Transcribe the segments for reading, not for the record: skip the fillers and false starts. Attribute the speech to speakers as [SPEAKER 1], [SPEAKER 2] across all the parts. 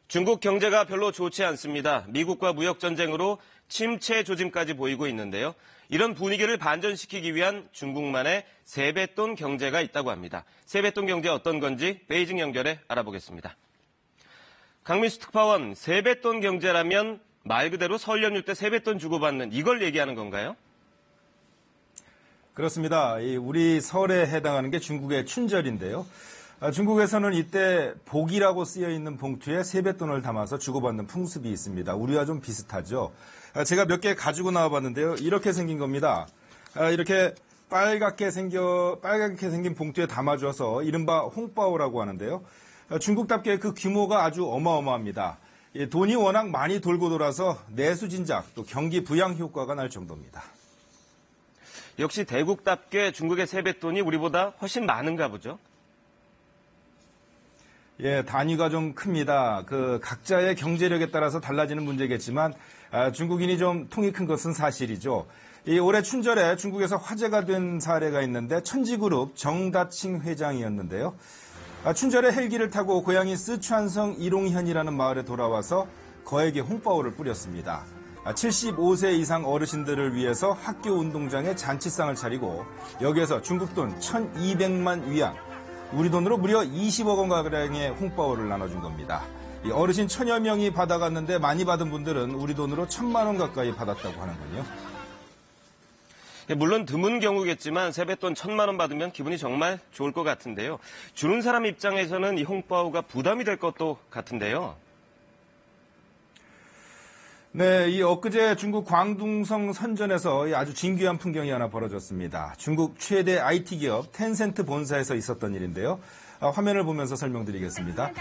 [SPEAKER 1] 중국 경제가 별로 좋지 않습니다. 미국과 무역 전쟁으로 침체 조짐까지 보이고 있는데요. 이런 분위기를 반전시키기 위한 중국만의 세뱃돈 경제가 있다고 합니다. 세뱃돈 경제 어떤 건지 베이징 연결해 알아보겠습니다. 강민수 특파원, 세뱃돈 경제라면 말 그대로 설 연휴 때 세뱃돈 주고받는 이걸 얘기하는 건가요?
[SPEAKER 2] 그렇습니다. 우리 설에 해당하는 게 중국의 춘절인데요. 중국에서는 이때 복이라고 쓰여있는 봉투에 세뱃돈을 담아서 주고받는 풍습이 있습니다. 우리와 좀 비슷하죠. 제가 몇 개 가지고 나와봤는데요. 이렇게 생긴 겁니다. 이렇게 빨갛게 생긴 봉투에 담아줘서 이른바 홍바오라고 하는데요. 중국답게 그 규모가 아주 어마어마합니다. 돈이 워낙 많이 돌고 돌아서 내수진작 또 경기 부양 효과가 날 정도입니다.
[SPEAKER 1] 역시 대국답게 중국의 세뱃돈이 우리보다 훨씬 많은가 보죠?
[SPEAKER 2] 예, 단위가 좀 큽니다. 각자의 경제력에 따라서 달라지는 문제겠지만 중국인이 좀 통이 큰 것은 사실이죠. 올해 춘절에 중국에서 화제가 된 사례가 있는데 천지그룹 정다칭 회장이었는데요. 춘절에 헬기를 타고 고향인 쓰촨성 이롱현이라는 마을에 돌아와서 거액의 홍바오를 뿌렸습니다. 75세 이상 어르신들을 위해서 학교 운동장에 잔치상을 차리고 여기에서 중국 돈 1,200만 위안, 우리 돈으로 무려 20억 원가량의 홍바오를 나눠준 겁니다. 어르신 1000여 명이 받아갔는데 많이 받은 분들은 우리 돈으로 1000만 원 가까이 받았다고 하는군요.
[SPEAKER 1] 물론 드문 경우겠지만 세뱃돈 1000만 원 받으면 기분이 정말 좋을 것 같은데요. 주는 사람 입장에서는 이 홍바오가 부담이 될 것도 같은데요.
[SPEAKER 2] 네, 엊그제 중국 광둥성 선전에서 아주 진귀한 풍경이 하나 벌어졌습니다. 중국 최대 IT 기업 텐센트 본사에서 있었던 일인데요. 화면을 보면서 설명드리겠습니다.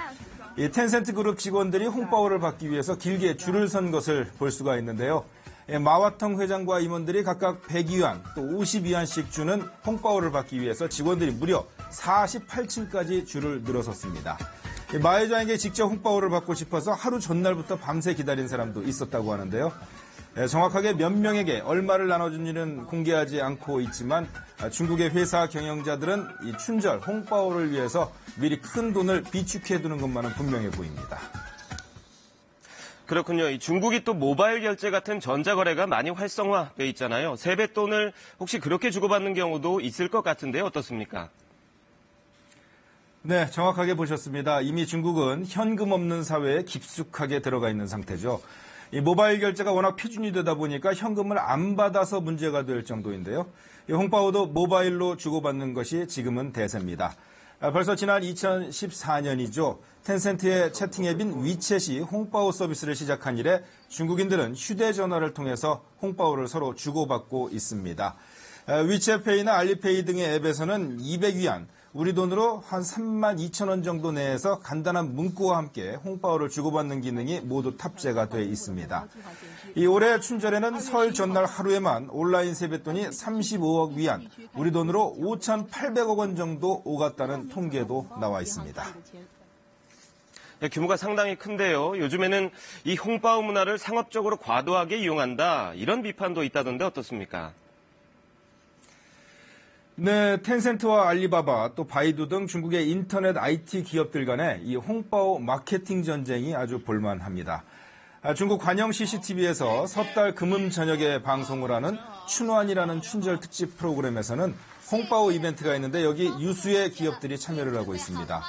[SPEAKER 2] 이 텐센트 그룹 직원들이 홍바오를 받기 위해서 길게 줄을 선 것을 볼 수가 있는데요. 마와텅 회장과 임원들이 각각 100위안 또 50위안씩 주는 홍바오를 받기 위해서 직원들이 무려 48층까지 줄을 늘어섰습니다. 마 회장에게 직접 홍바오를 받고 싶어서 하루 전날부터 밤새 기다린 사람도 있었다고 하는데요. 정확하게 몇 명에게 얼마를 나눠준지는 공개하지 않고 있지만 중국의 회사 경영자들은 이 춘절 홍바오를 위해서 미리 큰 돈을 비축해두는 것만은 분명해 보입니다.
[SPEAKER 1] 그렇군요. 이 중국이 또 모바일 결제 같은 전자거래가 많이 활성화돼 있잖아요. 세뱃돈을 혹시 그렇게 주고받는 경우도 있을 것 같은데 어떻습니까?
[SPEAKER 2] 네, 정확하게 보셨습니다. 이미 중국은 현금 없는 사회에 깊숙하게 들어가 있는 상태죠. 이 모바일 결제가 워낙 표준이 되다 보니까 현금을 안 받아서 문제가 될 정도인데요. 이 홍바오도 모바일로 주고받는 것이 지금은 대세입니다. 벌써 지난 2014년이죠. 텐센트의 채팅 앱인 위챗이 홍바오 서비스를 시작한 이래 중국인들은 휴대전화를 통해서 홍바오를 서로 주고받고 있습니다. 위챗페이나 알리페이 등의 앱에서는 200위안, 우리 돈으로 한 32,000원 정도 내에서 간단한 문구와 함께 홍바오를 주고받는 기능이 모두 탑재가 돼 있습니다. 이 올해 춘절에는 설 전날 하루에만 온라인 세뱃돈이 35억 위안, 우리 돈으로 5,800억 원 정도 오갔다는 통계도 나와 있습니다.
[SPEAKER 1] 규모가 상당히 큰데요. 요즘에는 이 홍바오 문화를 상업적으로 과도하게 이용한다, 이런 비판도 있다던데 어떻습니까?
[SPEAKER 2] 네, 텐센트와 알리바바 또 바이두 등 중국의 인터넷 IT 기업들 간의 이 홍바오 마케팅 전쟁이 아주 볼만합니다. 중국 관영 CCTV에서 섣달 금음 저녁에 방송을 하는 춘환이라는 춘절 특집 프로그램에서는 홍바오 이벤트가 있는데 여기 유수의 기업들이 참여를 하고 있습니다.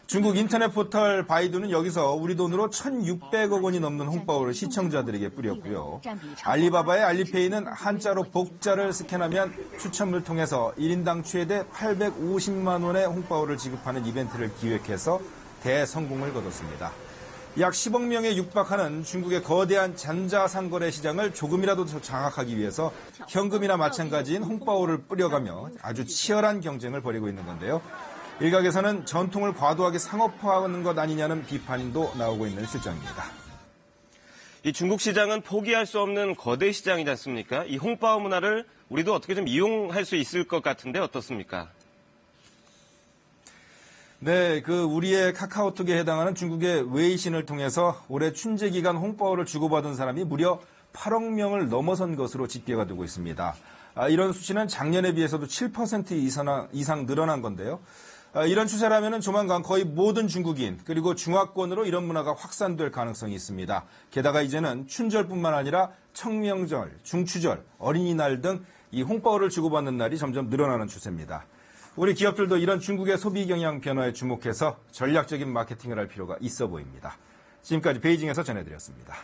[SPEAKER 2] 중국 인터넷 포털 바이두는 여기서 우리 돈으로 1,600억 원이 넘는 홍바오를 시청자들에게 뿌렸고요. 알리바바의 알리페이는 한자로 복자를 스캔하면 추첨을 통해서 1인당 최대 850만 원의 홍바오를 지급하는 이벤트를 기획해서 대성공을 거뒀습니다. 약 10억 명에 육박하는 중국의 거대한 전자상거래 시장을 조금이라도 더 장악하기 위해서 현금이나 마찬가지인 홍바오를 뿌려가며 아주 치열한 경쟁을 벌이고 있는 건데요. 일각에서는 전통을 과도하게 상업화하는 것 아니냐는 비판도 나오고 있는 실정입니다.
[SPEAKER 1] 이 중국 시장은 포기할 수 없는 거대 시장이지 않습니까? 이 홍바오 문화를 우리도 어떻게 좀 이용할 수 있을 것 같은데 어떻습니까?
[SPEAKER 2] 네, 우리의 카카오톡에 해당하는 중국의 웨이신을 통해서 올해 춘제 기간 홍바오를 주고받은 사람이 무려 8억 명을 넘어선 것으로 집계가 되고 있습니다. 이런 수치는 작년에 비해서도 7% 이상 늘어난 건데요. 이런 추세라면 조만간 거의 모든 중국인 그리고 중화권으로 이런 문화가 확산될 가능성이 있습니다. 게다가 이제는 춘절뿐만 아니라 청명절, 중추절, 어린이날 등 이 홍바오를 주고받는 날이 점점 늘어나는 추세입니다. 우리 기업들도 이런 중국의 소비 경향 변화에 주목해서 전략적인 마케팅을 할 필요가 있어 보입니다. 지금까지 베이징에서 전해드렸습니다.